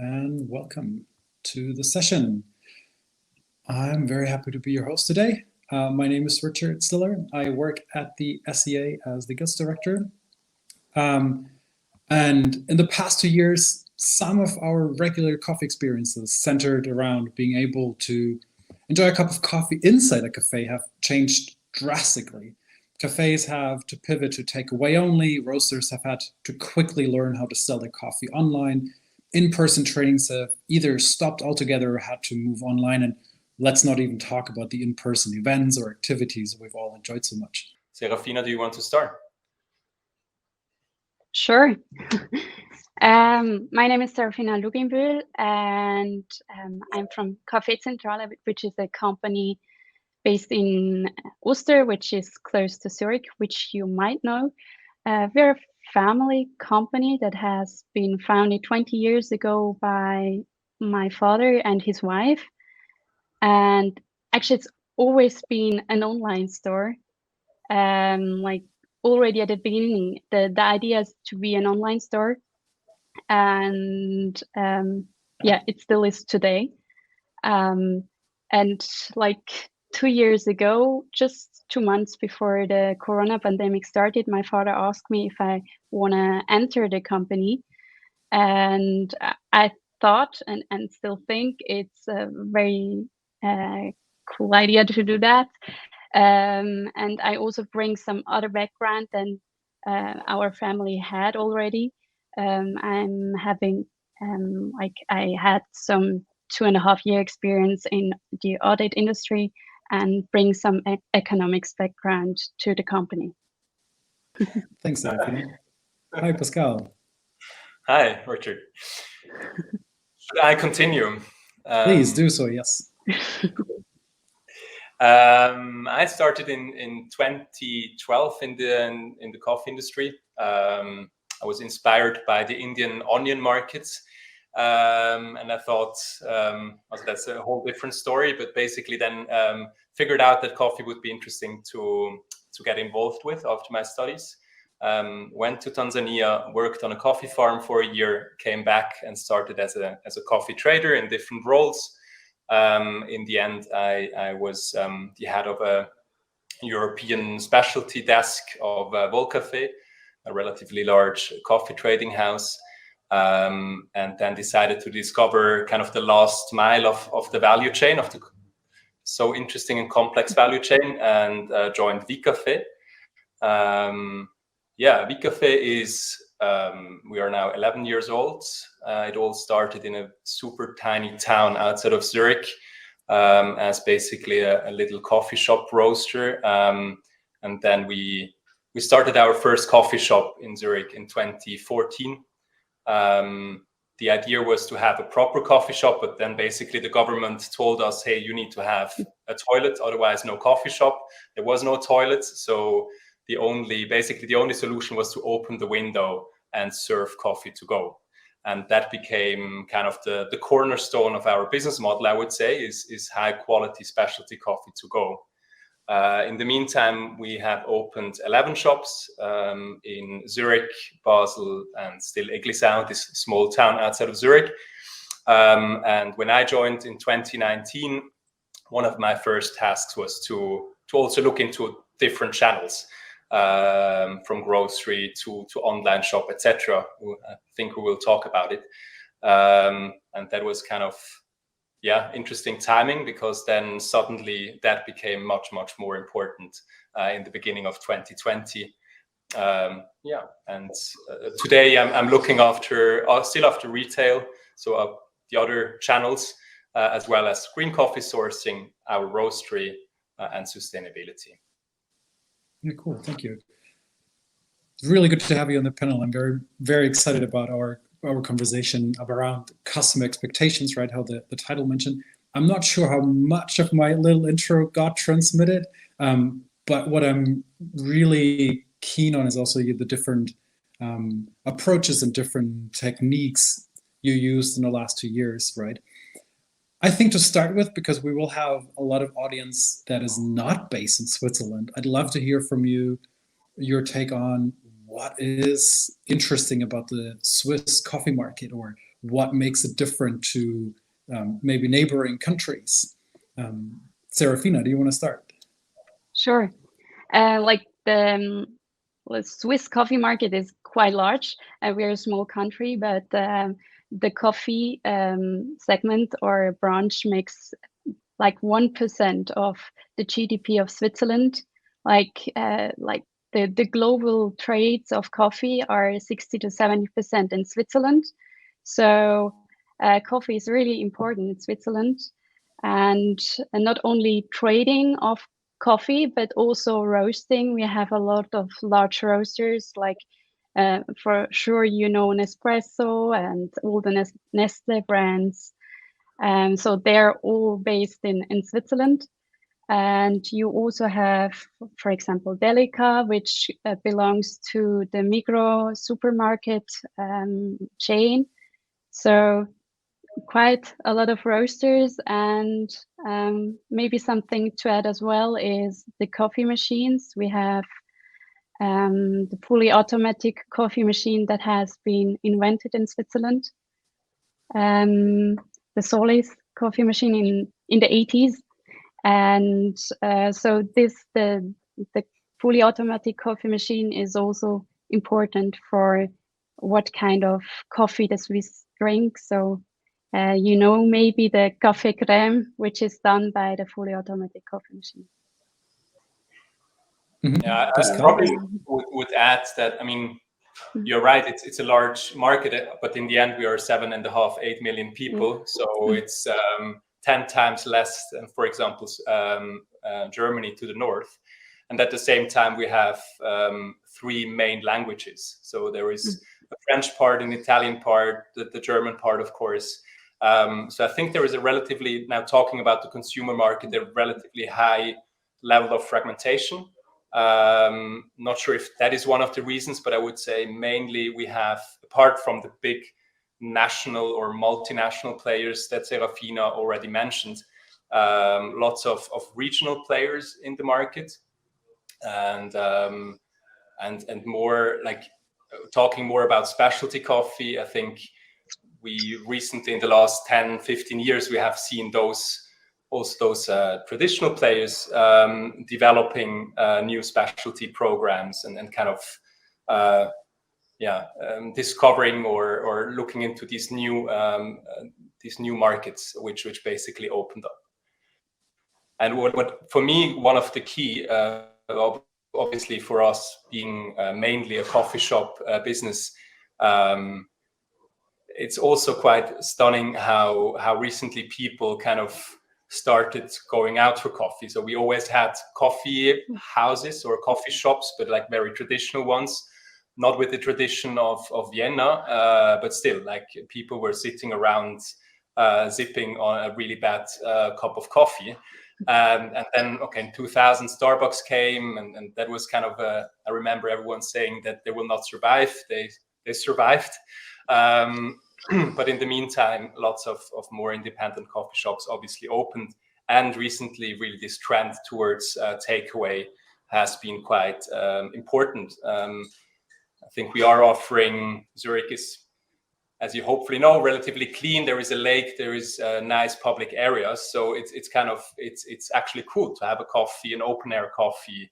and welcome to the session. I'm very happy to be your host today. My name is Richard Stiller. I work at the SEA as the guest director. And in the past 2 years, some of our regular coffee experiences centered around being able to enjoy a cup of coffee inside a cafe have changed drastically. Cafes have to pivot to takeaway only, roasters have had to quickly learn how to sell their coffee online, in-person trainings have either stopped altogether or had to move online, and let's not even talk about the in-person events or activities we've all enjoyed so much. Serafina, do you want to start? Sure. My name is Serafina Lugenbull, and I'm from Café Zentrale, which is a company based in Uster, which is close to Zurich, which you might know. We're a family company that has been founded 20 years ago by my father and his wife. And actually, it's always been an online store. Like already at the beginning, the idea is to be an online store. And yeah, it still is today. And like 2 years ago, just 2 months before the corona pandemic started, my father asked me if I want to enter the company. And I thought and still think it's a very cool idea to do that. And I also bring some other background than our family had already. I'm having like I had some 2.5 year experience in the audit industry and bring some economics background to the company. Thanks, Serafina. Hi, Pascal. Hi, Richard. Should I continue? Please do so, yes. I started in 2012 in the coffee industry. I was inspired by the Indian onion markets, and I thought that's a whole different story. But basically, then figured out that coffee would be interesting to get involved with after my studies. Went to Tanzania, worked on a coffee farm for a year, came back and started as a coffee trader in different roles. In the end, I was the head of a European specialty desk of vcafe, a relatively large coffee trading house, and then decided to discover kind of the last mile of the value chain, of the so interesting and complex value chain, and joined vcafe. Vcafe is, we are now 11 years old. It all started in a super tiny town outside of Zurich as basically a little coffee shop roaster. And then we started our first coffee shop in Zurich in 2014. The idea was to have a proper coffee shop, but then basically the government told us, hey, you need to have a toilet, otherwise no coffee shop. There was no toilets, so the only solution was to open the window and serve coffee to go. And that became kind of the cornerstone of our business model, I would say, is high quality specialty coffee to go. In the meantime, we have opened 11 shops in Zurich, Basel, and still Eglisau, this small town outside of Zurich. And when I joined in 2019, one of my first tasks was to also look into different channels, from grocery to online shop, etc. I think we will talk about it. And that was kind of interesting timing, because then suddenly that became much more important in the beginning of 2020. And today I'm looking still after retail, so the other channels, as well as green coffee sourcing, our roastery, and sustainability. Yeah, cool, thank you. It's really good to have you on the panel. I'm very excited about our conversation around customer expectations, right? How the title mentioned. I'm not sure how much of my little intro got transmitted, but what I'm really keen on is also the different approaches and different techniques you used in the last 2 years, right? I think to start with, because we will have a lot of audience that is not based in Switzerland, I'd love to hear from you your take on what is interesting about the Swiss coffee market, or what makes it different to maybe neighboring countries. Serafina, do you want to start? Sure. Like the Swiss coffee market is quite large. We're a small country, but the coffee segment or branch makes like 1% of the GDP of Switzerland. Like the global trades of coffee are 60 to 70% in Switzerland. So coffee is really important in Switzerland, and not only trading of coffee but also roasting. We have a lot of large roasters, like for sure you know Nespresso and all the Nestle brands. So they're all based in Switzerland. And you also have, for example, Delica, which belongs to the Migros supermarket chain. So quite a lot of roasters. And maybe something to add as well is the coffee machines. We have the fully automatic coffee machine that has been invented in Switzerland. The Solis coffee machine in the 80s. And so the fully automatic coffee machine is also important for what kind of coffee the Swiss drink. So you know, maybe the café crème, which is done by the fully automatic coffee machine. Yeah, I probably would add that, I mean, you're right, it's a large market, but in the end we are 7.5, 8 million people. So it's 10 times less than, for example, Germany to the north. And at the same time, we have 3 main languages. So there is a French part, an Italian part, the German part, of course. So I think there is a relatively, now talking about the consumer market, a relatively high level of fragmentation. Not sure if that is one of the reasons, but I would say mainly we have, apart from the big national or multinational players that Serafina already mentioned, lots of regional players in the market, and more like talking more about specialty coffee. I think we recently, in the last 10, 15 years, we have seen those traditional players developing new specialty programs and kind of discovering or looking into these new markets which basically opened up. And what for me, one of the key, obviously for us being mainly a coffee shop business, it's also quite stunning how recently people kind of started going out for coffee. So we always had coffee houses or coffee shops, but like very traditional ones, not with the tradition of Vienna, but still, like people were sitting around sipping on a really bad cup of coffee. And then, in 2000, Starbucks came, and that was kind of I remember everyone saying that they will not survive. They survived. But in the meantime, lots of more independent coffee shops obviously opened. And recently, really, this trend towards takeaway has been quite important. I think we are offering, Zurich is, as you hopefully know, relatively clean. There is a lake, there is nice public areas. So it's kind of, it's actually cool to have a coffee, an open air coffee,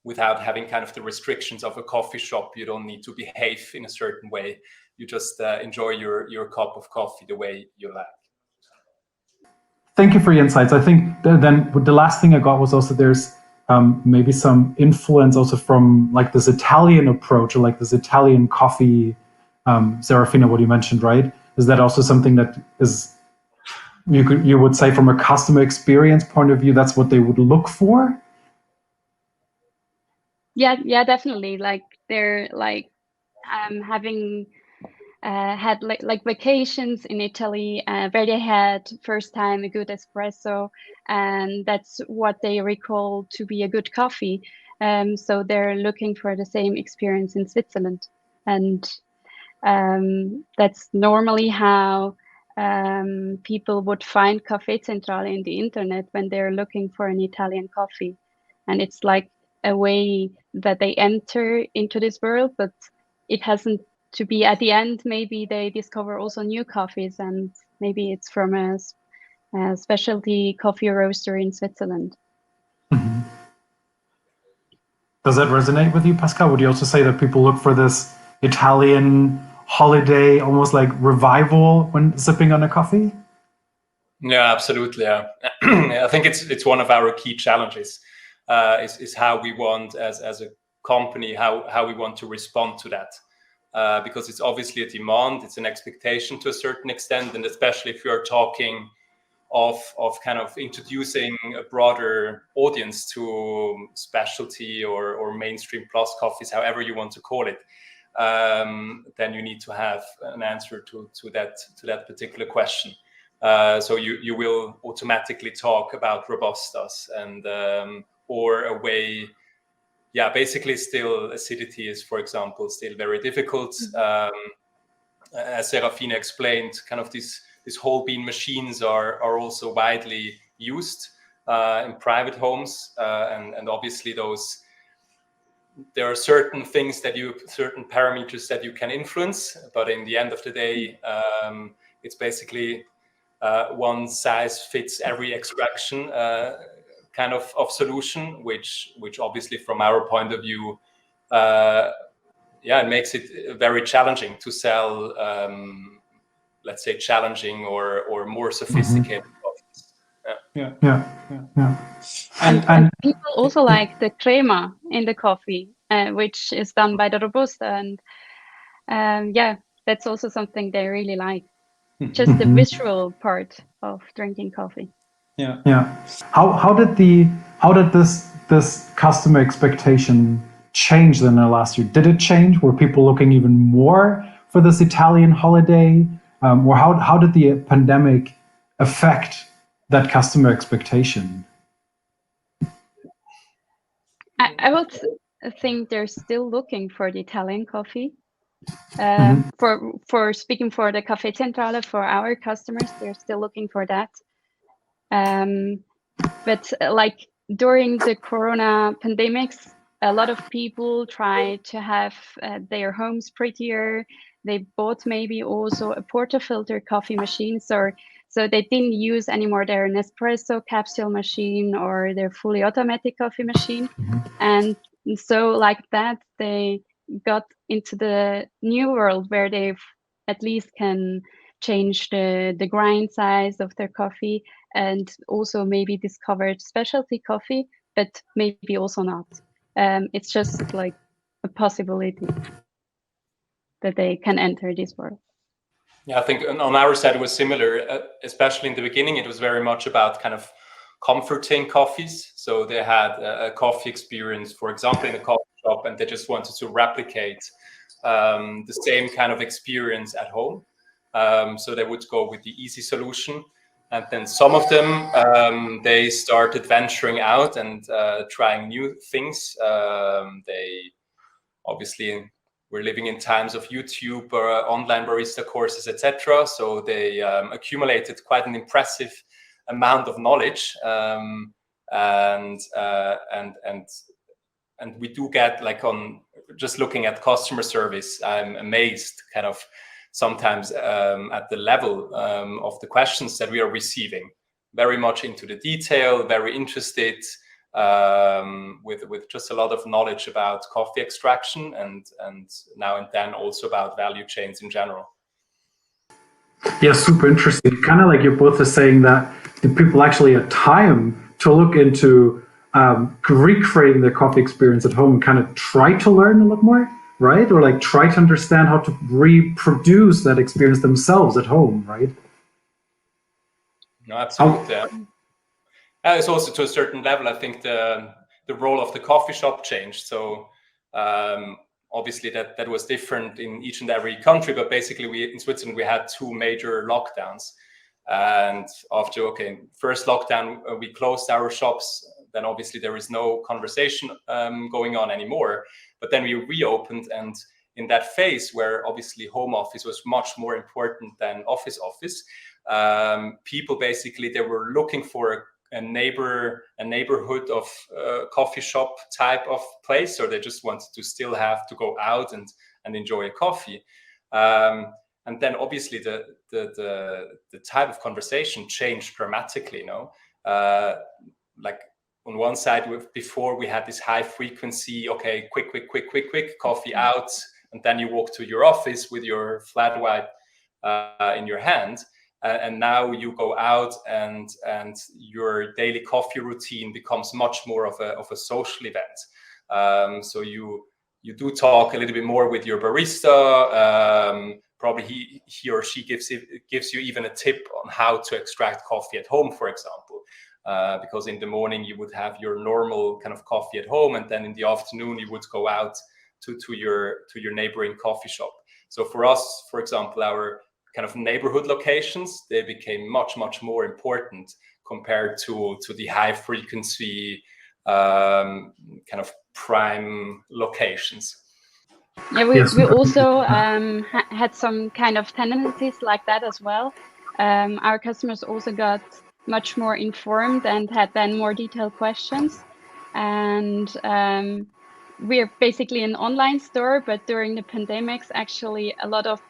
without having kind of the restrictions of a coffee shop. You don't need to behave in a certain way. You just enjoy your cup of coffee the way you like. Thank you for your insights. I think then the last thing I got was also there's maybe some influence also from like this Italian approach, or like this Italian coffee, Serafina, what you mentioned, right? Is that also something that is, you would say from a customer experience point of view, that's what they would look for? Yeah, definitely. Like they're like having had like vacations in Italy where they had first time a good espresso, and that's what they recall to be a good coffee. So they're looking for the same experience in Switzerland, and that's normally how people would find Café Centrale in the internet when they're looking for an Italian coffee. And it's like a way that they enter into this world, but it hasn't to be at the end, maybe they discover also new coffees, and maybe it's from a specialty coffee roaster in Switzerland. Mhm. Does that resonate with you, Pascal? Would you also say that people look for this Italian holiday, almost like revival when sipping on a coffee? Yeah, absolutely. Yeah. I think it's one of our key challenges, is how we want as a company, how we want to respond to that. Because it's obviously a demand, it's an expectation to a certain extent, and especially if you're talking of kind of introducing a broader audience to specialty or mainstream plus coffees, however you want to call it, then you need to have an answer to that particular question. So you will automatically talk about Robustas and or a way. Yeah, basically still acidity is, for example, still very difficult. As Serafina explained, kind of these whole bean machines are also widely used in private homes. And obviously there are certain things certain parameters that you can influence, but in the end of the day, it's basically one size fits every extraction kind of solution, which obviously from our point of view, it makes it very challenging to sell, let's say, challenging or more sophisticated coffees. Yeah. And people also like the crema in the coffee, which is done by the Robusta, and that's also something they really like. Just the visual part of drinking coffee. Yeah. How did this customer expectation change in the last year? Did it change? Were people looking even more for this Italian holiday? Or how did the pandemic affect that customer expectation? I would think they're still looking for the Italian coffee. For speaking for the Caffè Centrale, for our customers, they're still looking for that. But like during the Corona pandemics, a lot of people try to have their homes prettier. They bought maybe also a portafilter coffee machine, so they didn't use anymore their Nespresso capsule machine or their fully automatic coffee machine. And so like that, they got into the new world where they at least can change the grind size of their coffee, and also maybe discovered specialty coffee, but maybe also not. It's just like a possibility that they can enter this world. Yeah, I think on our side it was similar, especially in the beginning. It was very much about kind of comforting coffees. So they had a coffee experience, for example, in a coffee shop, and they just wanted to replicate the same kind of experience at home. So they would go with the easy solution. And then some of them, they started venturing out and trying new things. They obviously we're living in times of YouTube, online barista courses, etc. So they accumulated quite an impressive amount of knowledge, and we do get, like, on just looking at customer service, I'm amazed kind of sometimes at the level of the questions that we are receiving. Very much into the detail, very interested, with just a lot of knowledge about coffee extraction and now and then also about value chains in general. Yeah, super interesting. Kind of like you're both are saying that the people actually had time to look into recreating their coffee experience at home and kind of try to learn a lot more, right? Or like try to understand how to reproduce that experience themselves at home, right? No, absolutely. It's also, to a certain level, I think the role of the coffee shop changed. So obviously that was different in each and every country, but basically in Switzerland we had 2 major lockdowns, and after first lockdown we closed our shops. Then obviously there is no conversation going on anymore, but then we reopened, and in that phase where obviously home office was much more important than office, people basically, they were looking for a neighborhood of coffee shop type of place, or they just wanted to still have to go out and and enjoy a coffee. And then obviously the type of conversation changed dramatically, like on one side, before we had this high frequency, okay, quick, coffee out, and then you walk to your office with your flat white in your hand. And now you go out and your daily coffee routine becomes much more of a social event. So you do talk a little bit more with your barista. Probably he or she gives you even a tip on how to extract coffee at home, for example. Because in the morning you would have your normal kind of coffee at home, and then in the afternoon you would go out to your neighboring coffee shop. So for us, for example, our kind of neighborhood locations, they became much more important compared to the high frequency kind of prime locations. Yeah, we also had some kind of tendencies like that as well. Our customers also got much more informed and had then more detailed questions. And we're basically an online store, but during the pandemics, actually a lot of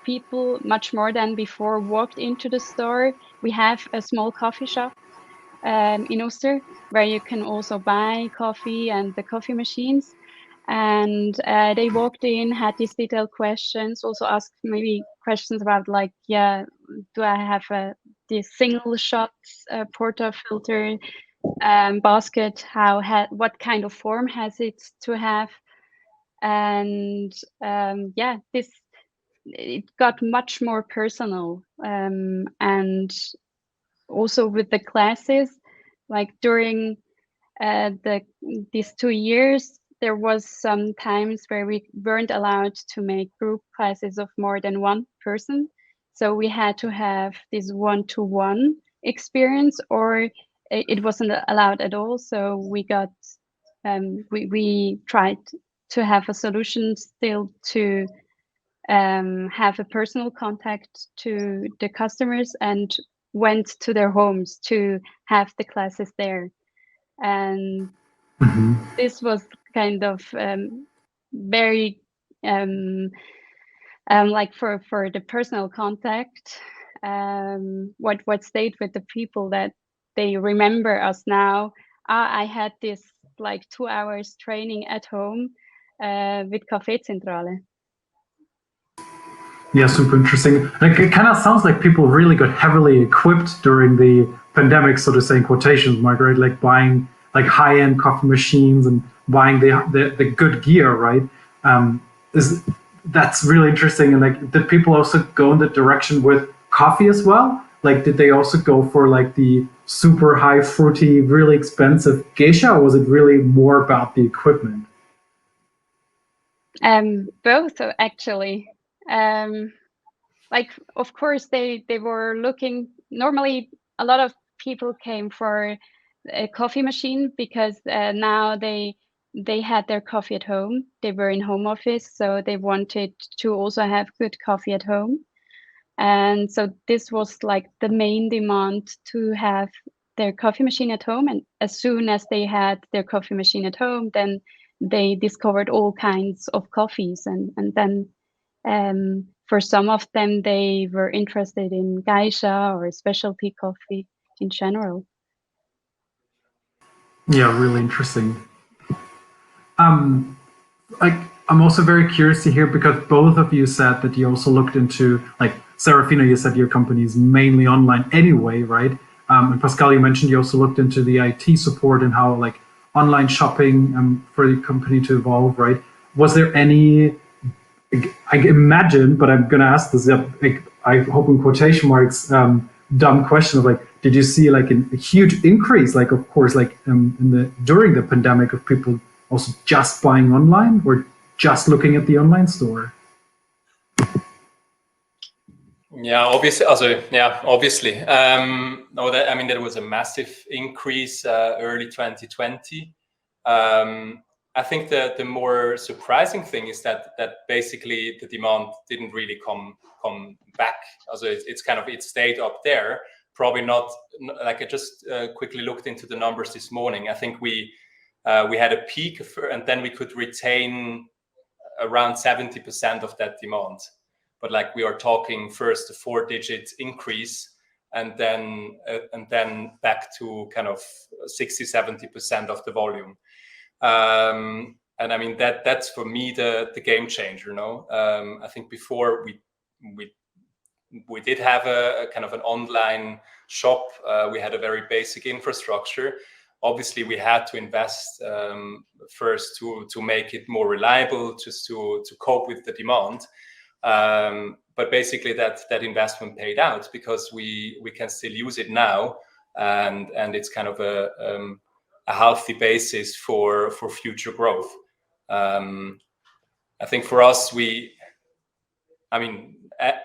people, much more than before, walked into the store. We have a small coffee shop in Oster where you can also buy coffee and the coffee machines. And they walked in, had these detailed questions, also asked maybe questions about like, yeah, do I have this single shot portafilter basket? What kind of form has it to have? And yeah, it got much more personal. And also with the classes, like during these 2 years, there was some times where we weren't allowed to make group classes of more than one person. So we had to have this one-to-one experience, or it wasn't allowed at all. So we tried to have a solution still to have a personal contact to the customers, and went to their homes to have the classes there. And this was kind of very like for the personal contact, what stayed with the people, that they remember us now. I had this like 2 hours training at home with Kaffeezentrale. Yeah, super interesting. Like, it kind of sounds like people really got heavily equipped during the pandemic, so to say, in quotations mark, right? Like buying like high-end coffee machines and buying the good gear, right? That's really interesting. And like, did people also go in the direction with coffee as well? Like, did they also go for like the super high fruity, really expensive geisha, or was it really more about the equipment? Both, actually. Like, of course, they were looking. Normally, a lot of people came for a coffee machine because now they had their coffee at home. They were in home office, so they wanted to also have good coffee at home. And so this was like the main demand, to have their coffee machine at home. And as soon as they had their coffee machine at home, then they discovered all kinds of coffees. And then for some of them, they were interested in geisha or specialty coffee in general. Yeah, really interesting. Like, I'm also very curious to hear, because both of you said that you also looked into, like, Serafina, you said your company is mainly online anyway, right? And Pascal, you mentioned you also looked into the IT support and how like online shopping for the company to evolve, right? Was there any, I imagine, but I'm gonna ask this, like, I hope in quotation marks, dumb question of like, did you see like a huge increase, like of course, like during the pandemic, of people also just buying online or just looking at the online store? Yeah, obviously. Also, yeah, obviously. No, I mean, there was a massive increase early 2020. I think the more surprising thing is that basically the demand didn't really come back. Also, it stayed up there. Probably not, like, I just quickly looked into the numbers this morning. I think we had a peak and then we could retain around 70% of that demand. But like we are talking first a 4-digit increase, and then back to kind of 60-70% of the volume. And I mean that's for me the game changer. I think before we did have a kind of an online shop. We had a very basic infrastructure. Obviously, we had to invest first to make it more reliable, just to cope with the demand. But basically, that investment paid out because we can still use it now, and it's kind of a healthy basis for future growth. I think for us,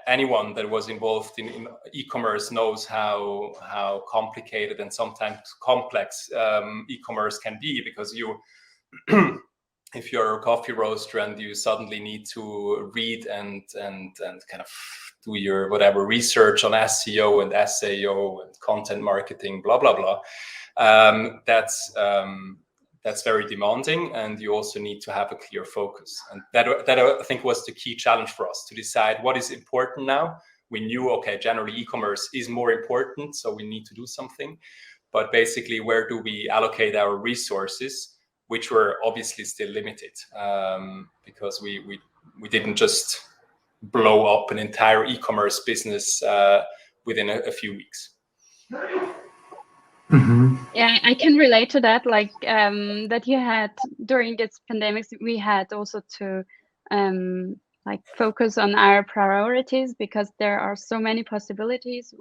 anyone that was involved in e-commerce knows how complicated and sometimes complex e-commerce can be, because if you're a coffee roaster and you suddenly need to read and kind of do your whatever research on SEO and SAO and content marketing, blah blah blah, that's very demanding, and you also need to have a clear focus. And that I think was the key challenge for us, to decide what is important now. We knew, okay, generally e-commerce is more important, so we need to do something. But basically, where do we allocate our resources, which were obviously still limited, because we didn't just blow up an entire e-commerce business within a few weeks. Mm-hmm. Yeah, I can relate to that. Like that you had during this pandemic, we had also to like focus on our priorities, because there are so many possibilities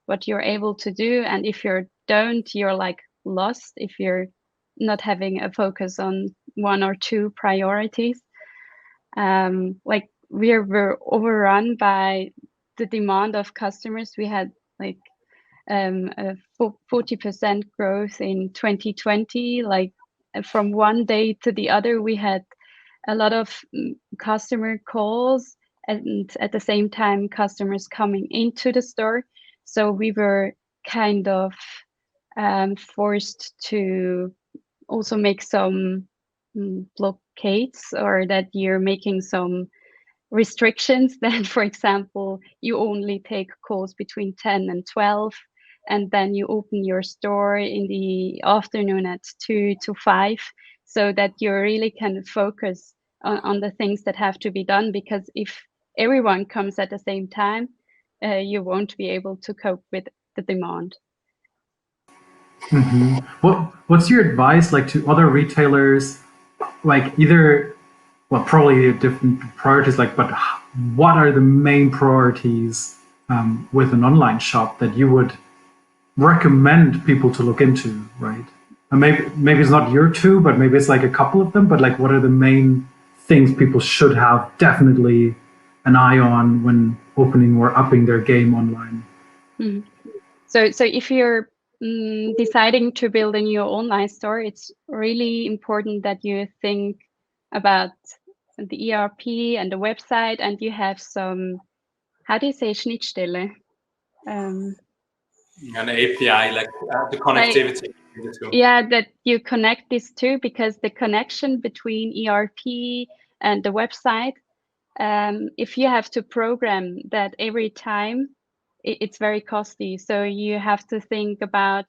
what you're able to do, and if you don't, you're like lost if you're not having a focus on one or two priorities. Like we were overrun by the demand of customers. We had like a 40% growth in 2020. Like from one day to the other, we had a lot of customer calls, and at the same time, customers coming into the store. So we were kind of forced to also make some blockades, or that you're making some restrictions. That, for example, you only take calls between 10 and 12, and then you open your store in the afternoon at 2 to 5, so that you really can focus on the things that have to be done. Because if everyone comes at the same time, you won't be able to cope with the demand. Mm-hmm. What's your advice like to other retailers, like either, well, probably different priorities, like, but what are the main priorities with an online shop that you would recommend people to look into, right? And maybe it's not your two, but maybe it's like a couple of them, but like what are the main things people should have definitely an eye on when opening or upping their game online? Mm. So if you're deciding to build a new online store, it's really important that you think about the ERP and the website, and you have some, how do you say, Schnittstelle? An API, like the connectivity. Yeah, that you connect these two, because the connection between ERP and the website, if you have to program that every time, it's very costly. So you have to think about,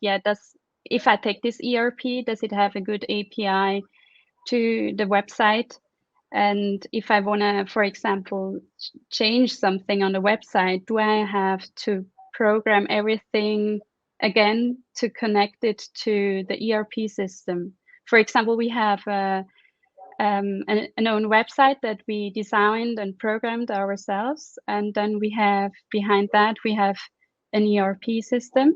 if I take this ERP, does it have a good API to the website? And if I want to, for example, change something on the website, do I have to program everything again to connect it to the ERP system? For example, we have an own website that we designed and programmed ourselves, and then we have behind that we have an ERP system,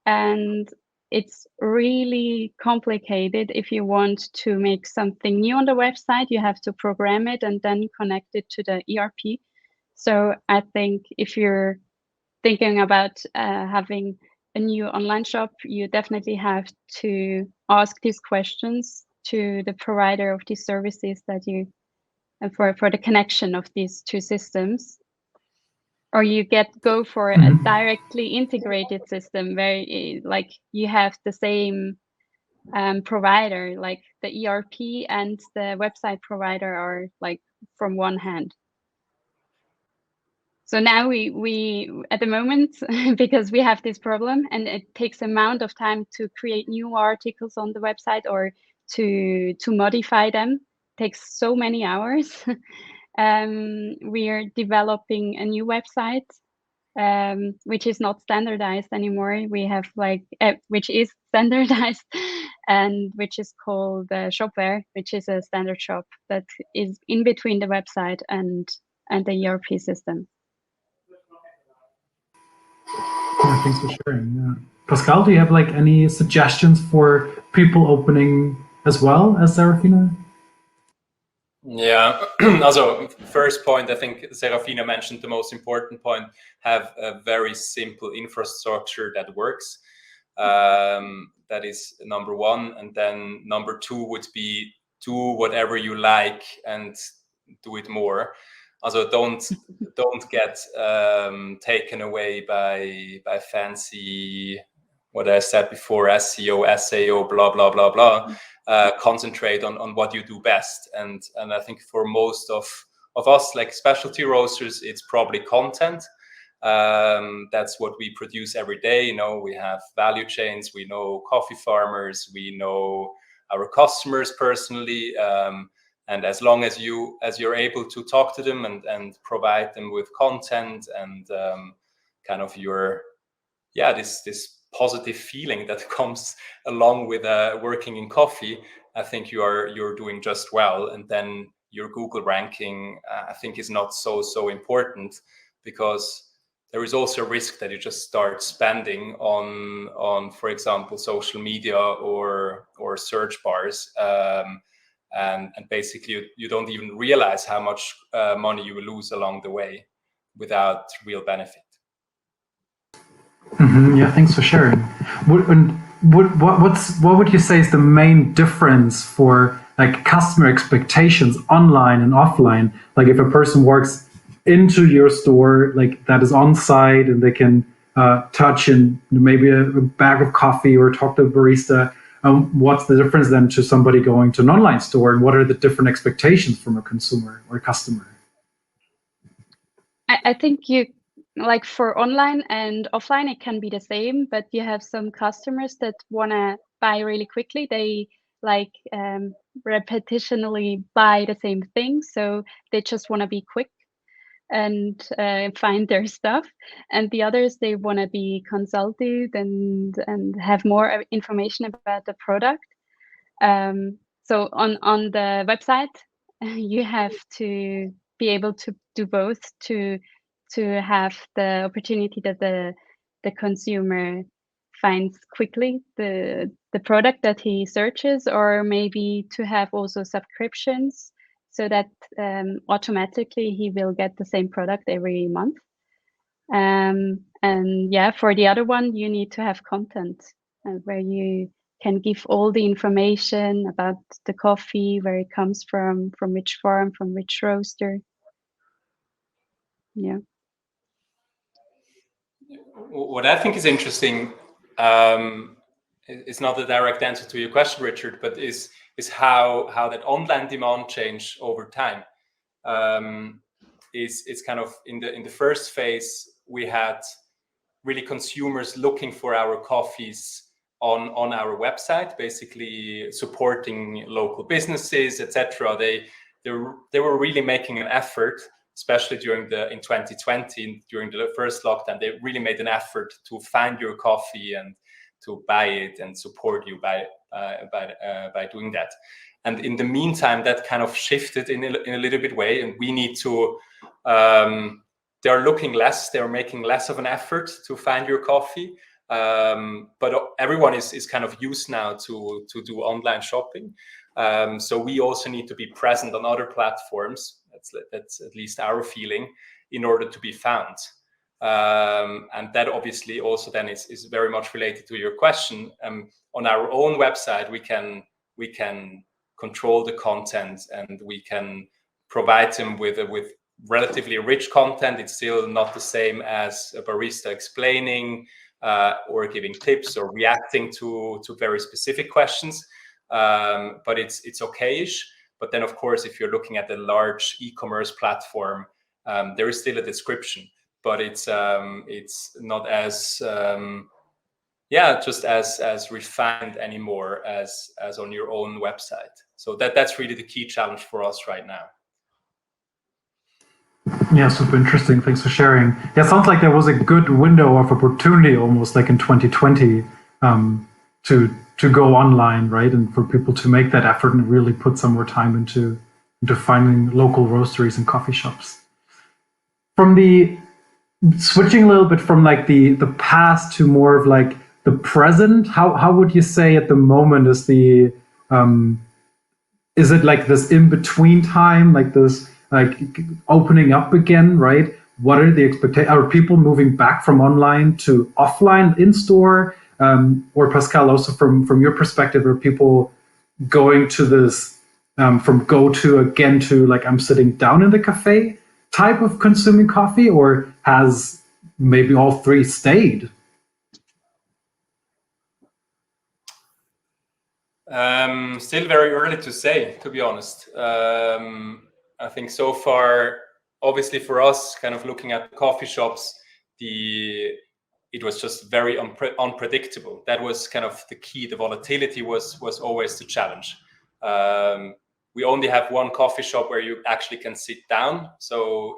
and it's really complicated. If you want to make something new on the website, you have to program it and then connect it to the ERP. So I think if you're thinking about having a new online shop, you definitely have to ask these questions to the provider of these services that you, for the connection of these two systems. Or you go for a directly integrated system where like you have the same provider, like the ERP and the website provider are like from one hand. So now we at the moment, because we have this problem and it takes amount of time to create new articles on the website or to modify them, takes so many hours. We are developing a new website, which is not standardized anymore. We have which is standardized and which is called Shopware, which is a standard shop that is in between the website and the ERP system. Yeah, thanks for sharing. Yeah. Pascal, do you have like any suggestions for people opening as well as Serafina? Yeah, also first point, I think Serafina mentioned the most important point, have a very simple infrastructure that works. That is number one. And then number two would be do whatever you like and do it more. Also don't get taken away by fancy, what I said before, SEO, SAO, blah, blah, blah, blah. Concentrate on what you do best. And I think for most of us, like specialty roasters, it's probably content. That's what we produce every day. You know, we have value chains, we know coffee farmers, we know our customers personally. And as long as you're able to talk to them and provide them with content and kind of this positive feeling that comes along with working in coffee, I think you're doing just well. And then your Google ranking, I think, is not so important, because there is also a risk that you just start spending on for example, social media or search bars. And basically you don't even realize how much money you will lose along the way without real benefit. Mm-hmm. Yeah, thanks for sharing. What would you say is the main difference for like customer expectations online and offline? Like if a person walks into your store, like that is on site, and they can touch and maybe a bag of coffee or talk to a barista. What's the difference then to somebody going to an online store, and what are the different expectations from a consumer or customer? I think you, like for online and offline, it can be the same, but you have some customers that want to buy really quickly. They like repetitionally buy the same thing. So they just want to be quick and find their stuff. And the others, they want to be consulted and have more information about the product. So on the website, you have to be able to do both to have the opportunity that the consumer finds quickly the product that he searches, or maybe to have also subscriptions so that automatically he will get the same product every month. And yeah, for the other one, you need to have content where you can give all the information about the coffee, where it comes from which farm, from which roaster. Yeah. What I think is interesting, it's not a direct answer to your question, Richard, but is how that online demand change over time. Is kind of in the first phase, we had really consumers looking for our coffees on our website, basically supporting local businesses, etc. They were really making an effort, especially in 2020, during the first lockdown. They really made an effort to find your coffee and to buy it and support you by doing that. And in the meantime, that kind of shifted in a little bit way, and we need to. They're looking less. They're making less of an effort to find your coffee. But everyone is kind of used now to do online shopping. So we also need to be present on other platforms. That's at least our feeling, in order to be found. And that obviously also then is very much related to your question. On our own website, we can control the content, and we can provide them with relatively rich content. It's still not the same as a barista explaining or giving tips or reacting to very specific questions, but it's okayish. But then, of course, if you're looking at the large e-commerce platform, there is still a description, but it's not as just as refined anymore as on your own website. So that's really the key challenge for us right now. Yeah, super interesting. Thanks for sharing. Yeah, sounds like there was a good window of opportunity, almost like in 2020, to go online, right, and for people to make that effort and really put some more time into finding local roasteries and coffee shops. From the switching a little bit from like the past to more of like the present, how would you say at the moment is the is it like this in between time, like this like opening up again, right? What are the expectations? Are people moving back from online to offline in store? Or Pascal, also from your perspective, are people going to this from go to again to like I'm sitting down in the cafe type of consuming coffee, or has maybe all three stayed? Still very early to say, to be honest. I think so far, obviously for us, kind of looking at coffee shops, it was just very unpredictable. That was kind of the key. The volatility was always the challenge. We only have one coffee shop where you actually can sit down. So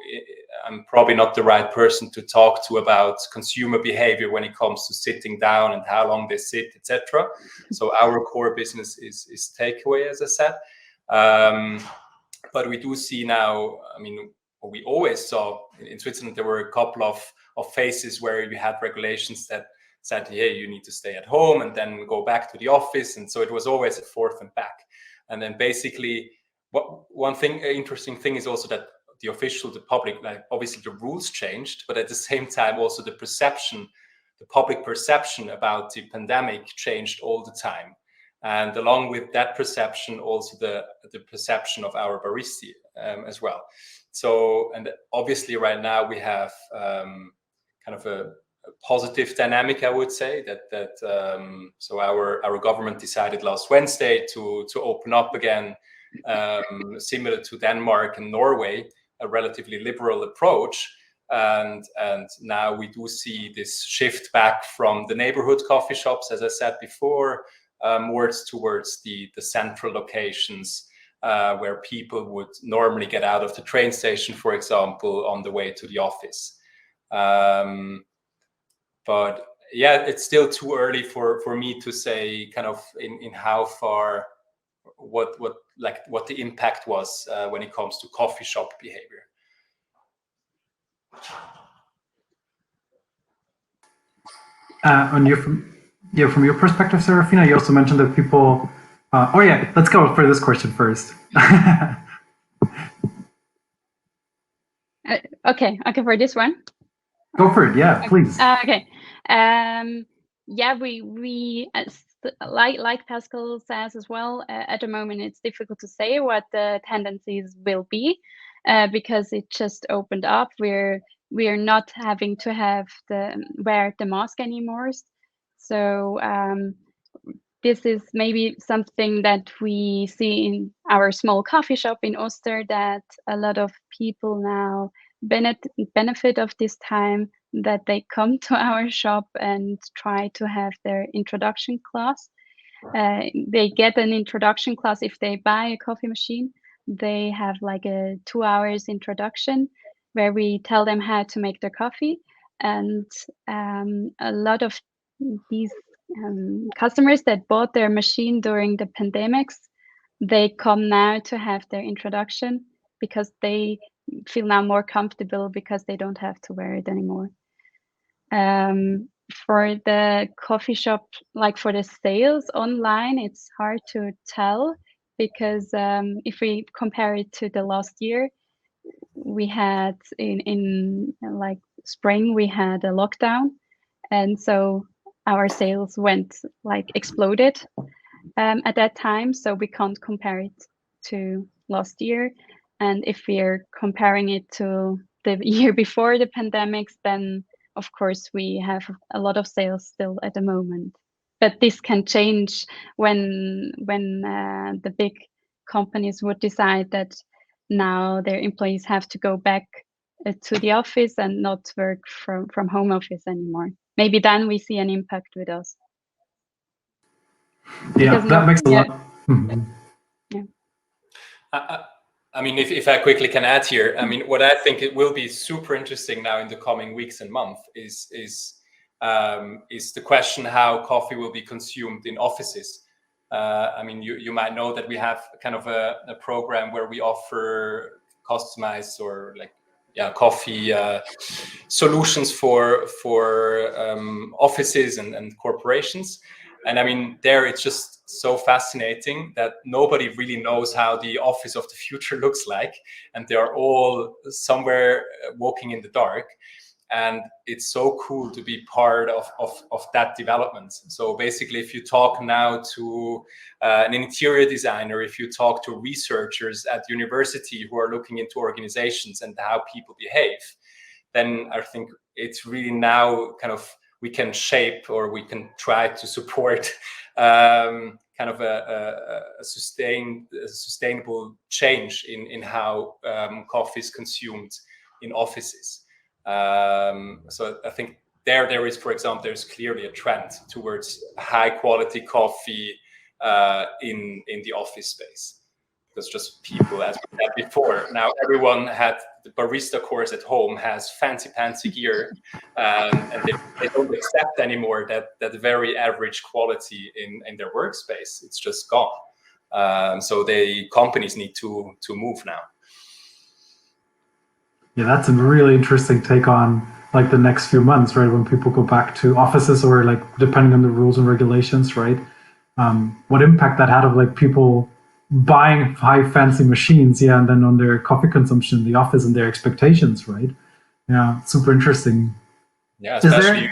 I'm probably not the right person to talk to about consumer behavior when it comes to sitting down and how long they sit, etc. So our core business is takeaway, as I said. But we do see now, I mean, what we always saw in Switzerland, there were a couple of phases where you had regulations that said, hey, you need to stay at home and then go back to the office. And so it was always a forth and back. And then basically, one interesting thing is also that the public, like obviously the rules changed, but at the same time, also the public perception about the pandemic changed all the time. And along with that perception, also the perception of our barista as well. So, and obviously right now we have kind of a positive dynamic, I would say, so our government decided last Wednesday to open up again, similar to Denmark and Norway, a relatively liberal approach. And now we do see this shift back from the neighborhood coffee shops, as I said before, more towards the central locations where people would normally get out of the train station, for example, on the way to the office. But yeah, it's still too early for me to say kind of in how far, what the impact was when it comes to coffee shop behavior. And from your perspective, Serafina, you also mentioned that people. Let's go for this question first. Okay, for this one. Go for it, yeah, please. Okay. Yeah, we like Pascal says as well. At the moment, it's difficult to say what the tendencies will be because it just opened up. We are not having to wear the mask anymore. So this is maybe something that we see in our small coffee shop in Oster, that a lot of people now benefit of this time, that they come to our shop and try to have their introduction class. They get an introduction class if they buy a coffee machine. They have like a 2 hours introduction where we tell them how to make their coffee. And a lot of these customers that bought their machine during the pandemics, they come now to have their introduction because they feel now more comfortable because they don't have to wear it anymore. For the coffee shop, like for the sales online, it's hard to tell because if we compare it to the last year, we had in like spring, we had a lockdown. And so our sales went like exploded at that time. So we can't compare it to last year. And if we're comparing it to the year before the pandemics, then of course we have a lot of sales still at the moment. But this can change when the big companies would decide that now their employees have to go back to the office and not work from home office anymore. Maybe then we see an impact with us. Yeah, Because that makes a lot. Yeah. I mean, if I quickly can add here, I mean, what I think it will be super interesting now in the coming weeks and months is the question how coffee will be consumed in offices. I mean, you might know that we have kind of a program where we offer customized or like coffee solutions for offices and corporations. And I mean, there it's just so fascinating that nobody really knows how the office of the future looks like, and they are all somewhere walking in the dark. And it's so cool to be part of that development. So basically, if you talk now to an interior designer, if you talk to researchers at university who are looking into organizations and how people behave, then I think it's really now kind of we can shape or we can try to support kind of a sustainable change in how coffee is consumed in offices. So I think there is, for example, there's clearly a trend towards high quality coffee in the office space. Because just people, as we said before, now everyone had the barista course at home, has fancy gear, and they don't accept anymore that very average quality in their workspace. It's just gone. So companies need to move now. Yeah, that's a really interesting take on like the next few months, right? When people go back to offices or like depending on the rules and regulations, right? What impact that had of like people buying high fancy machines, and then on their coffee consumption in the office and their expectations, right? Yeah, super interesting. Yeah, especially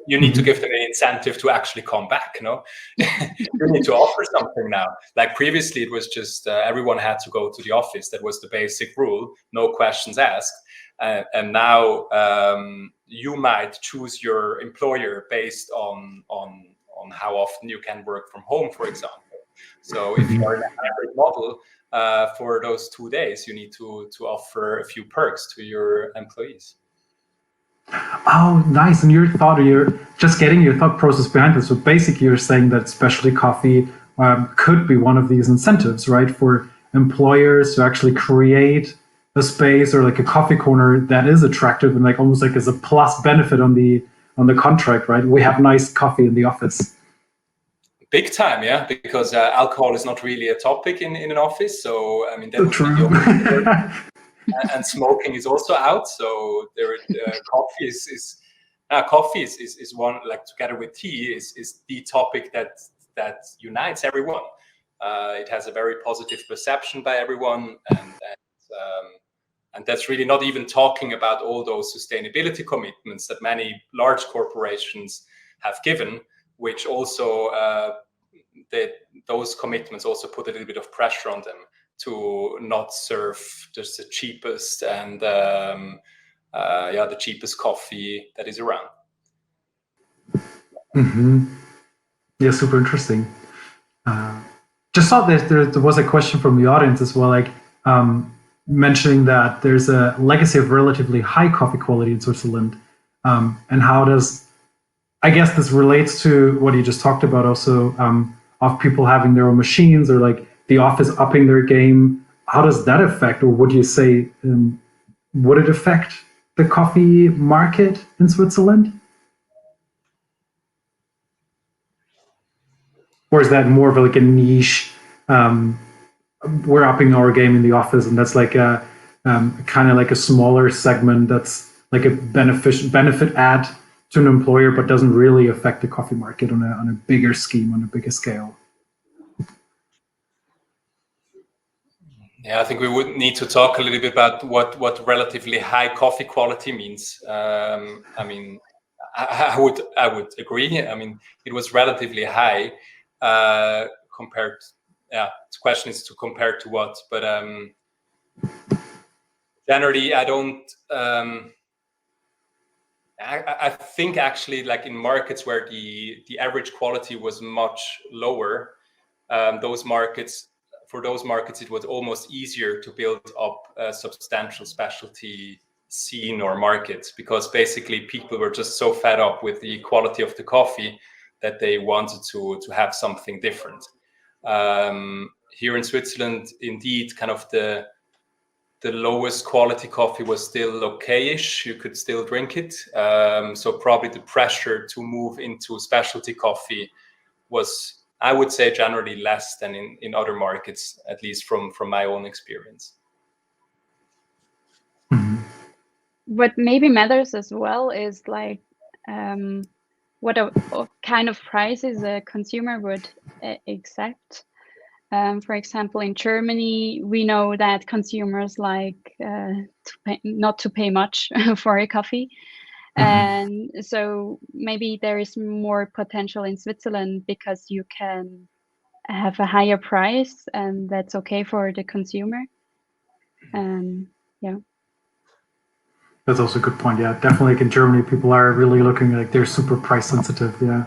you need to give them an incentive to actually come back, no? You need to offer something now. Like previously, it was just everyone had to go to the office. That was the basic rule, no questions asked. And now you might choose your employer based on how often you can work from home, for example. So if you're in a hybrid model, for those 2 days, you need to offer a few perks to your employees. Oh, nice. And you're just getting your thought process behind this. So basically you're saying that specialty coffee could be one of these incentives, right? For employers to actually create a space or like a coffee corner that is attractive and like almost like as a plus benefit on the contract, right? We have nice coffee in the office. Big time, yeah, because alcohol is not really a topic in an office. So I mean, that would True. be the only and smoking is also out. So coffee is one, like together with tea is the topic that unites everyone. It has a very positive perception by everyone, and that's really not even talking about all those sustainability commitments that many large corporations have given, which also those commitments also put a little bit of pressure on them to not serve just the cheapest and the cheapest coffee that is around. Mm-hmm. Yeah, super interesting. Just thought that there was a question from the audience as well, like mentioning that there's a legacy of relatively high coffee quality in Switzerland, and how does, I guess this relates to what you just talked about also, of people having their own machines or like the office upping their game. How does that affect, or would you say, would it affect the coffee market in Switzerland? Or is that more of like a niche, we're upping our game in the office, and that's like a kind of like a smaller segment that's like a benefit add to an employer, but doesn't really affect the coffee market on a bigger scheme, on a bigger scale? Yeah, I think we would need to talk a little bit about what relatively high coffee quality means. I mean, I would agree. I mean, it was relatively high compared. Yeah, the question is to compare to what, but generally, I don't. I think actually, like in markets where the average quality was much lower, those markets, for those markets, it was almost easier to build up a substantial specialty scene or market, because basically people were just so fed up with the quality of the coffee that they wanted to have something different. Here in Switzerland, indeed, kind of the lowest quality coffee was still okayish. You could still drink it. So probably the pressure to move into specialty coffee was, I would say, generally less than in other markets, at least from my own experience. Mm-hmm. What maybe matters as well is like what kind of prices a consumer would accept. For example, in Germany, we know that consumers like not to pay much for a coffee. And so maybe there is more potential in Switzerland because you can have a higher price, and that's okay for the consumer. Yeah. That's also a good point. Yeah, definitely. Like in Germany, people are really looking like they're super price sensitive. Yeah.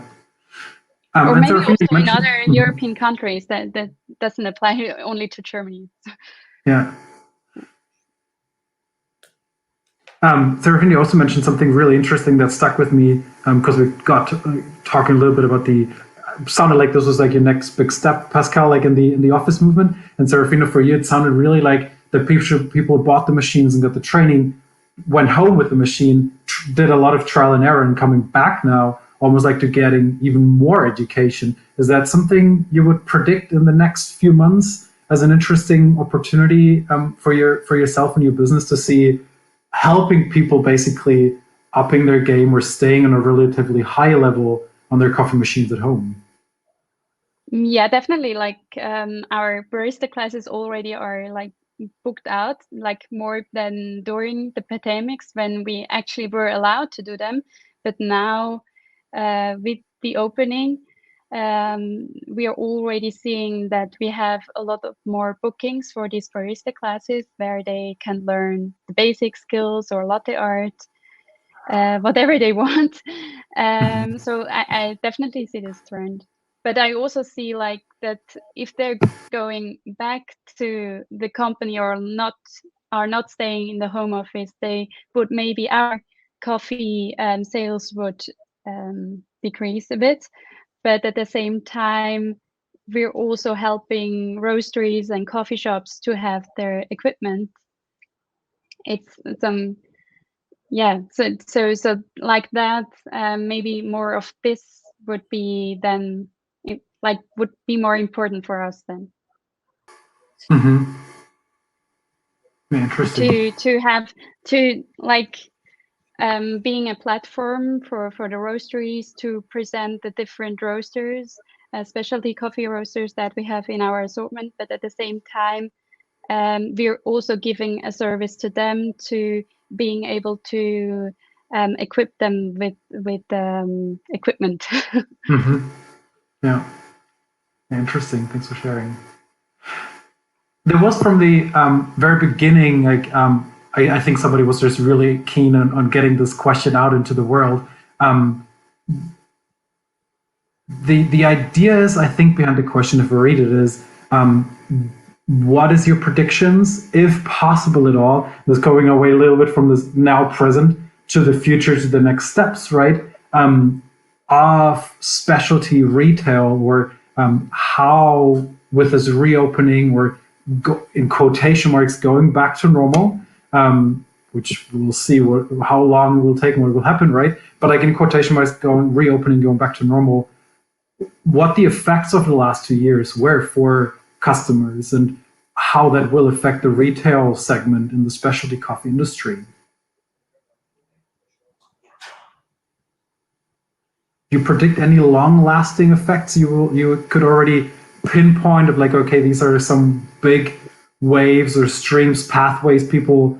Or maybe Serafina, also in other European countries that doesn't apply only to Germany. Yeah. Serafina, you also mentioned something really interesting that stuck with me because we got talking a little bit about sounded like this was like your next big step, Pascal, like in the office movement. And Serafina, for you, it sounded really like the people bought the machines and got the training, went home with the machine, did a lot of trial and error, and coming back now, almost like to getting even more education. Is that something you would predict in the next few months as an interesting opportunity for yourself and your business to see helping people basically upping their game or staying on a relatively high level on their coffee machines at home? Yeah, definitely. Like our barista classes already are like booked out, like more than during the pandemics when we actually were allowed to do them. But now with the opening, we are already seeing that we have a lot of more bookings for these barista classes where they can learn the basic skills or latte art, whatever they want. So I definitely see this trend. But I also see like that if they're going back to the company or are not staying in the home office, they would maybe our coffee sales would decrease a bit. But at the same time, we're also helping roasteries and coffee shops to have their equipment. It's yeah, so like that, maybe more of this would be then would be more important for us then. Mm-hmm. Interesting. To have to like being a platform for the roasteries to present the different roasters, specialty coffee roasters that we have in our assortment, but at the same time, we're also giving a service to them to being able to equip them with equipment. Mm-hmm. Yeah. Interesting. Thanks for sharing. There was from the very beginning, like I think somebody was just really keen on getting this question out into the world. The idea is, I think, behind the question, if we read it, is what is your predictions, if possible at all? This going away a little bit from this now present to the future, to the next steps, right? Of specialty retail, or how with this reopening, or in quotation marks, going back to normal, which we'll see how long it will take and what will happen, right? But like in quotation marks, reopening, going back to normal, what the effects of the last 2 years were for customers and how that will affect the retail segment in the specialty coffee industry. Do you predict any long-lasting effects you could already pinpoint of like, okay, these are some big waves or streams, pathways people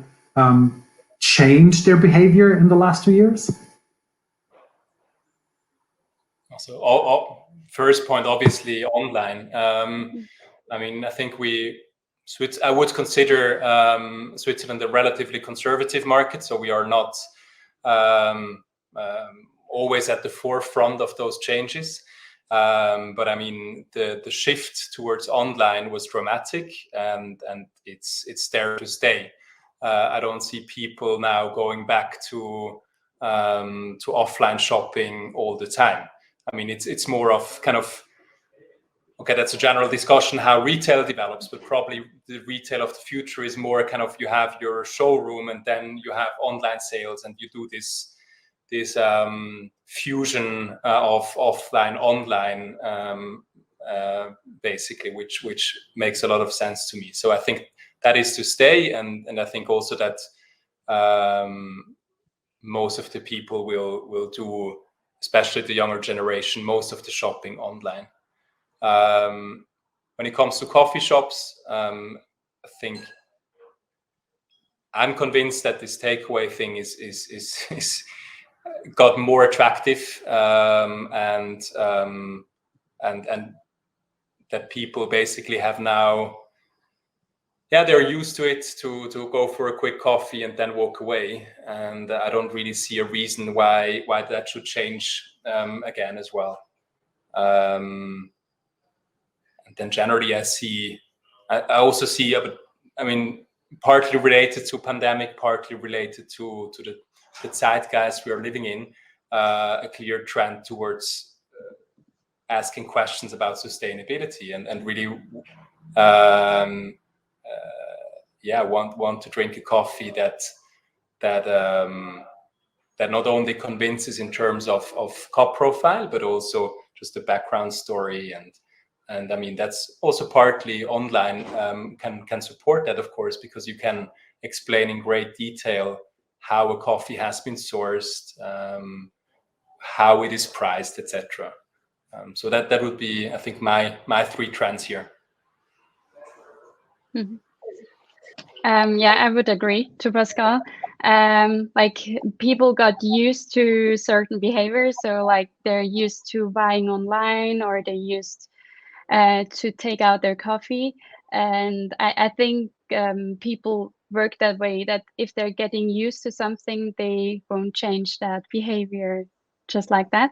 changed their behavior in the last 2 years? So first point, obviously online. I mean, I think I would consider Switzerland a relatively conservative market, so we are not always at the forefront of those changes. But I mean, the shift towards online was dramatic, and it's there to stay. I don't see people now going back to offline shopping all the time. I mean, it's more of kind of, okay, that's a general discussion how retail develops, but probably the retail of the future is more kind of, you have your showroom and then you have online sales, and you do this fusion of offline online, basically, which makes a lot of sense to me. So I think that is to stay, and I think also that most of the people will do, especially the younger generation, most of the shopping online. When it comes to coffee shops, I think I'm convinced that this takeaway thing is got more attractive, and that people basically have now, they're used to it, to go for a quick coffee and then walk away, and I don't really see a reason why that should change again as well. And then generally I also see, I mean, partly related to pandemic, partly related to the zeitgeist we are living in, a clear trend towards asking questions about sustainability, and really want to drink a coffee that not only convinces in terms of cup profile, but also just the background story, and I mean, that's also partly online can support that, of course, because you can explain in great detail how a coffee has been sourced, how it is priced, etc. So that would be, I think, my three trends here. Mm-hmm. I would agree to Pascal. Like, people got used to certain behaviors, so like they're used to buying online, or they're used to take out their coffee, and I think people work that way, that if they're getting used to something, they won't change that behavior just like that.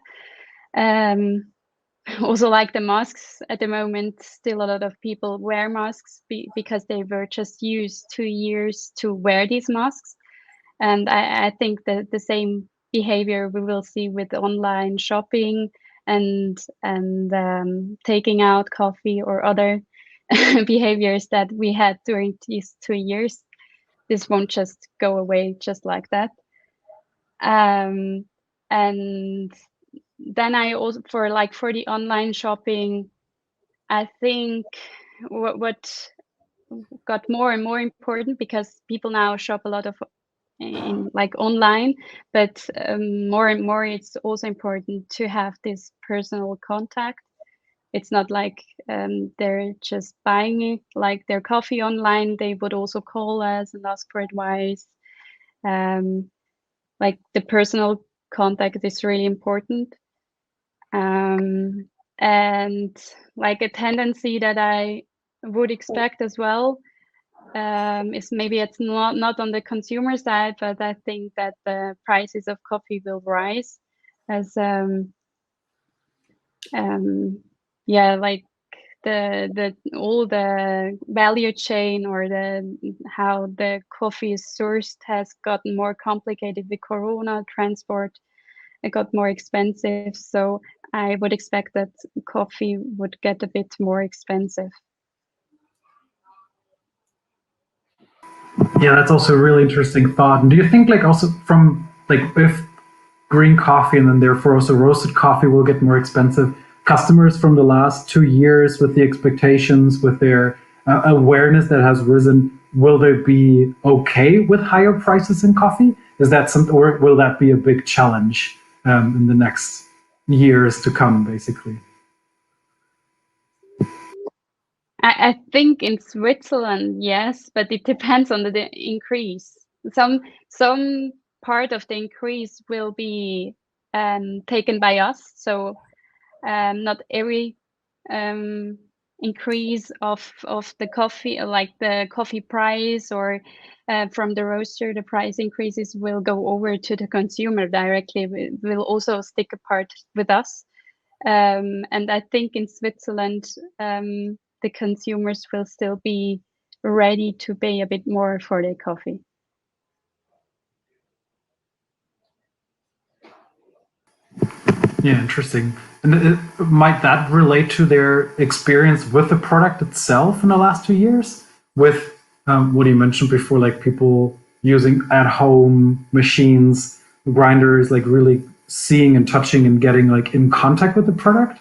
Also, like the masks at the moment, still a lot of people wear masks because they were just used 2 years to wear these masks. And I think that the same behavior we will see with online shopping and taking out coffee or other behaviors that we had during these 2 years. This won't just go away just like that. And then I also, for the online shopping, I think what got more and more important, because people now shop a lot of in like online, but more and more it's also important to have this personal contact. It's not like they're just buying like their coffee online. They would also call us and ask for advice. Like, the personal contact is really important. And like a tendency that I would expect as well is, maybe it's not on the consumer side, but I think that the prices of coffee will rise as like the all the value chain, or how the coffee is sourced, has gotten more complicated with Corona. Transport, it got more expensive, so I would expect that coffee would get a bit more expensive. Yeah, that's also a really interesting thought. And do you think, like, also from, like, if green coffee and then therefore also roasted coffee will get more expensive, customers from the last 2 years, with the expectations, with their awareness that has risen, will they be okay with higher prices in coffee? Is that something, or will that be a big challenge in the next years to come, basically? I think in Switzerland, yes, but it depends on the increase. Some part of the increase will be taken by us, so not every increase of the coffee, like the coffee price, or from the roaster, the price increases will go over to the consumer directly. Will also stick a part with us. And I think in Switzerland, the consumers will still be ready to pay a bit more for their coffee. Yeah, interesting. And might that relate to their experience with the product itself in the last 2 years? With what you mentioned before, like people using at-home machines, grinders, like really seeing and touching and getting like in contact with the product?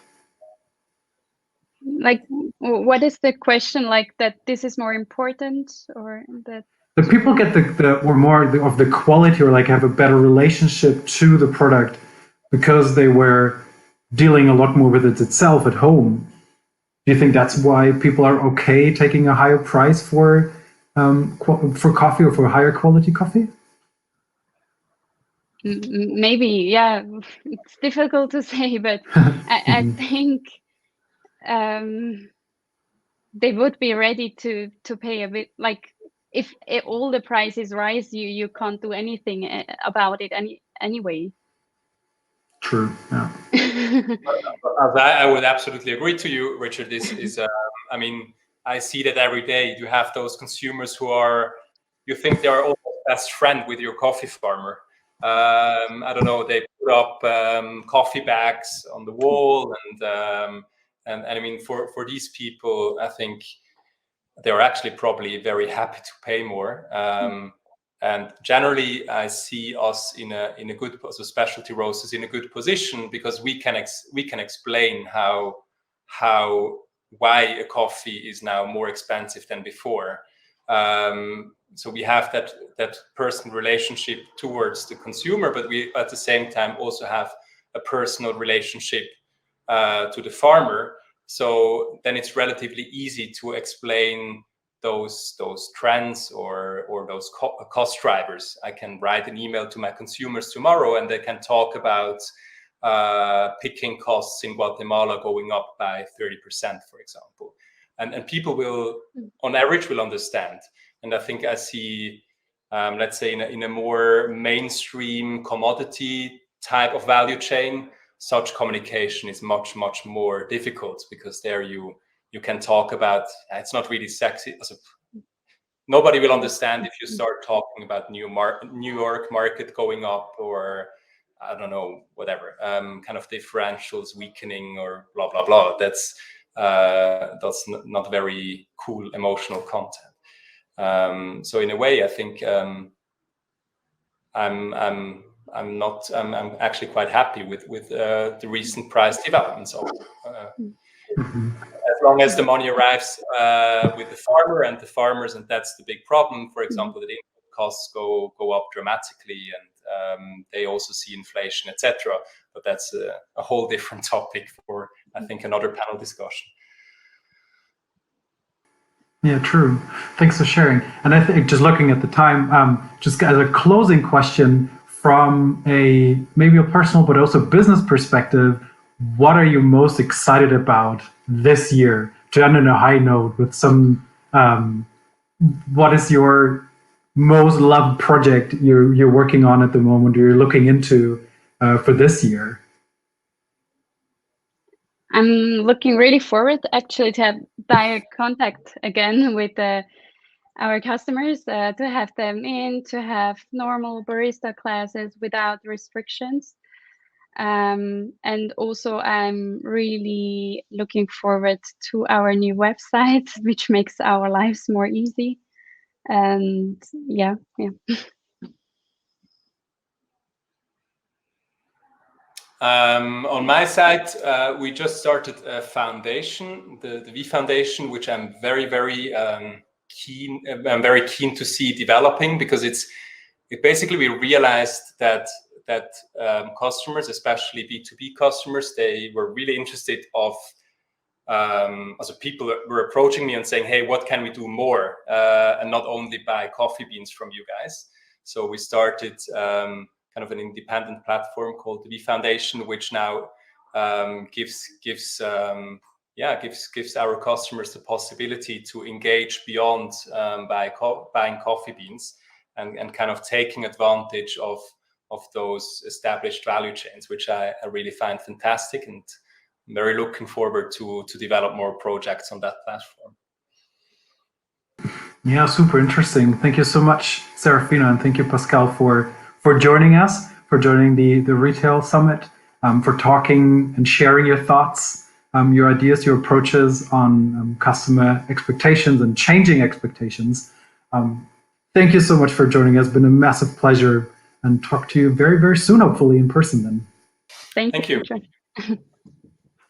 Like, what is the question? Like that this is more important, or that The people get the or more of the quality, or like have a better relationship to the product because they were dealing a lot more with it itself at home. Do you think that's why people are okay taking a higher price for coffee or for higher quality coffee? maybe, yeah, it's difficult to say, but I think they would be ready to pay a bit. Like if all the prices rise, you can't do anything about it anyway. True. Yeah. I would absolutely agree to you, Richard. This is, I mean, I see that every day. You have those consumers who are, you think they are almost best friend with your coffee farmer. I don't know. They put up coffee bags on the wall, and I mean, for these people, I think they are actually probably very happy to pay more. And generally, I see us in a good, so specialty roasters in a good position because we can explain why a coffee is now more expensive than before. So we have that personal relationship towards the consumer, but we at the same time also have a personal relationship to the farmer. So then it's relatively easy to explain those trends or those cost drivers. I can write an email to my consumers tomorrow, and they can talk about picking costs in Guatemala going up by 30%, for example, and people will, on average, will understand. And I think I see, let's say, in a more mainstream commodity type of value chain, such communication is much more difficult because there you can talk about, it's not really sexy. Nobody will understand if you start talking about New York market going up, or I don't know, whatever, kind of differentials weakening or blah blah blah. That's not very cool emotional content. So in a way, I think I'm actually quite happy with the recent price developments. As long as the money arrives with the farmer and the farmers, and that's the big problem. For example, the input costs go up dramatically, and they also see inflation, etc. But that's a whole different topic for, I think, another panel discussion. Yeah, true. Thanks for sharing. And I think just looking at the time, just as a closing question from a maybe a personal but also business perspective, what are you most excited about this year? To end on a high note with some, what is your most loved project you're working on at the moment, or you're looking into for this year? I'm looking really forward actually to have direct contact again with our customers, to have them in, to have normal barista classes without restrictions. And also I'm really looking forward to our new website, which makes our lives more easy. And yeah. On my side, we just started a foundation, the V Foundation, which I'm very keen. I'm very keen to see developing, because it basically, we realized that customers, especially B2B customers, they were really interested of. Also, people were approaching me and saying, "Hey, what can we do more?" And not only buy coffee beans from you guys. So we started kind of an independent platform called the V Foundation, which now gives our customers the possibility to engage beyond buying coffee beans, and kind of taking advantage of those established value chains, which I really find fantastic. And very looking forward to develop more projects on that platform. Yeah, super interesting. Thank you so much, Serafina, and thank you, Pascal, for joining us, for joining the Retail Summit, for talking and sharing your thoughts, your ideas, your approaches on customer expectations and changing expectations. Thank you so much for joining us. It's been a massive pleasure, and talk to you very, very soon, hopefully in person then. Thank you.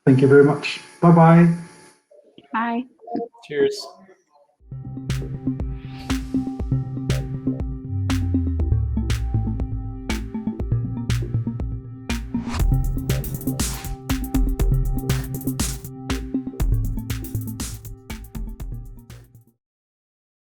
Thank you very much. Bye-bye. Bye. Cheers.